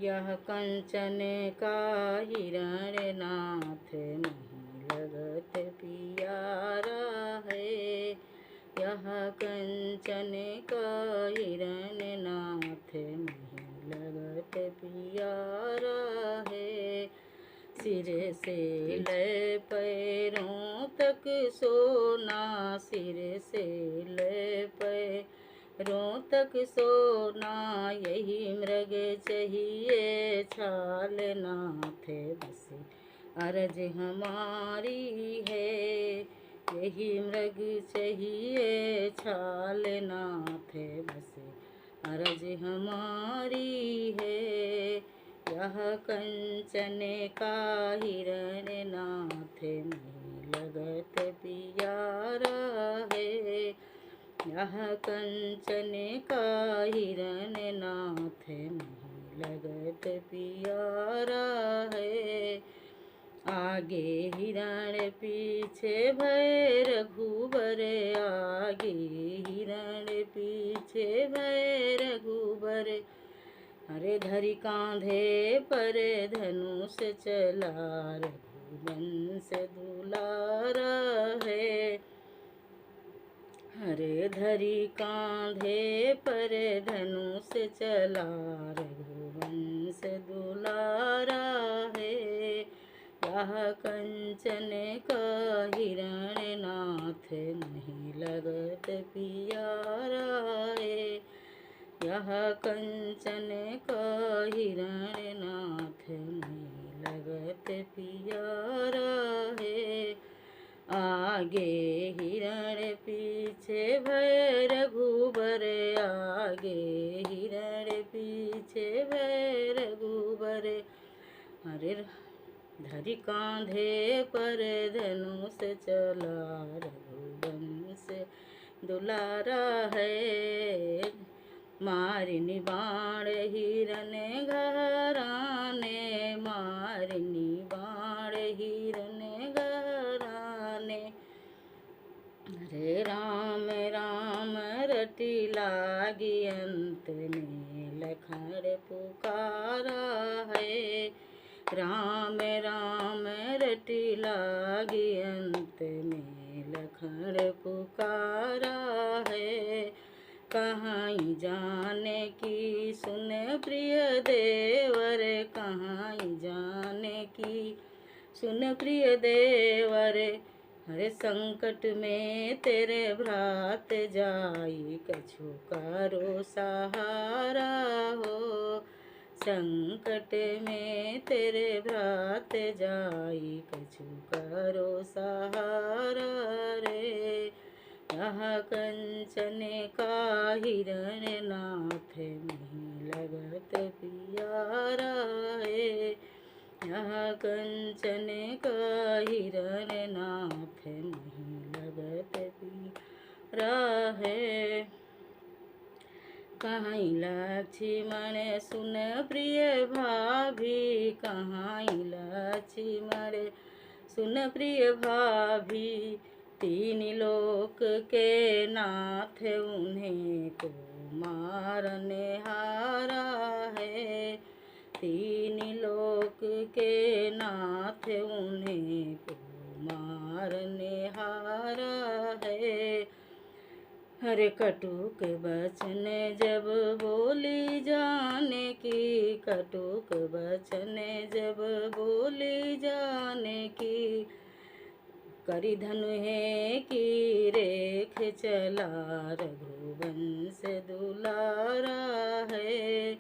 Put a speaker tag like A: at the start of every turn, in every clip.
A: यह कंचन का हिरण्यनाथ नहीं लगत पियारा है। यह कंचन का हिरण्यनाथ नहीं लगत पियारा है। सिर से ले पैरों तक सोना, सिर से ले पैरों तक सोना, यही मृग चाहिए छाल नाथ बस अर्ज हमारी है। यही मृग चाहिए छाल नाथ बस अर्ज हमारी है। यह कंचन का हिरण्यनाथ नहीं लगत पियारा है। यह कंचन का हिरण्यनाथ नहीं लगत पियारा है। आगे हिरण पीछे भय रघुबर, आगे हिरण पीछे भय रघुबर, हरे धरि कांधे पर धनुष चला, रघुवंश दुलारा है। हरे धरि कांधे पर धनुष चला, रघुवंश दुलारा है। यह कंचन का हिरण्यनाथ नहीं लगत पियारा है। यह कंचन का हिरण्यनाथ नहीं लगत पियारा है। आगे हिरण पीछे भय रघुबर, आगे हिरण पीछे भय रघुबर, हरे धरि कांधे पर धनुष चला, रघुवंश दुलारा है। मारिनी बाण हिरन घराने, मारिनी बाण हिरन घराने, हरे राम राम रटी लागी अंत में लखन पुकारा है। राम राम रटी लागी अंत में लखन पुकारा है। कहाँ जाने की सुन प्रिय देवर, कहाँ जाने की सुन प्रिय देवर, हरे संकट में तेरे भ्रात जाई, कछु करो सहारा हो। संकट में तेरे भ्रात जाई, कछु करो सहारा रे। यह कंचन का हिरण्यनाथ नहीं लगत पियारा है। यह कंचन का हिरण्यनाथ नहीं लगत पियारा है। कहाँ लक्ष्मण सुन प्रिय भाभी, कहाँ लक्ष्मण सुन प्रिय भाभी, तीन लोक के नाथ उन्हें को मारने हारा है। तीन लोक के नाथ उन्हें को मारने हारा है। हरे कटुक बचन जब बोली जाने की, कटुक बचन जब बोली जाने की, करी धनु है की रेख चला, रघुवंश दुलारा है।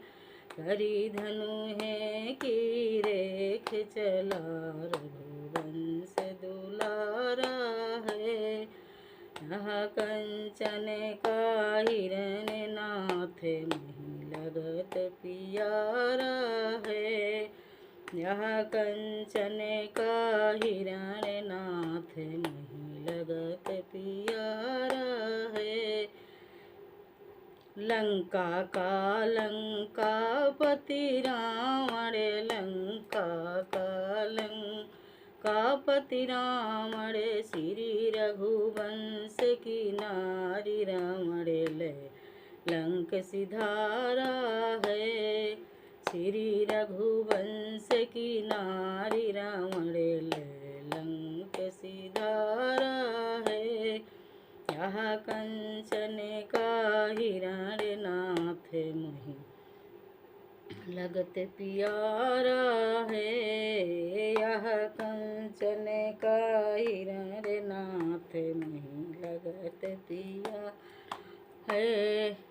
A: करी धनु है की रेख चला, रघुवंश दुलारा है। यह कंचन का हिरण्यनाथ नहीं लगत पियारा है। यह कंचन का हिरण्यनाथ नहीं लगत पियारा है। लंका का लंकापति रावण, लंका का लंकापति रावण, श्री रघुवंश की नारी रावण ले लंक सिधारा है। श्री रघुवंश की नारी रावण लंक सिधारा है। यह कंचन का हिरण नाथ मोहि लगत प्यारा है। यह कंचन का हिरण नाथ मोहि लगत प्यारा है।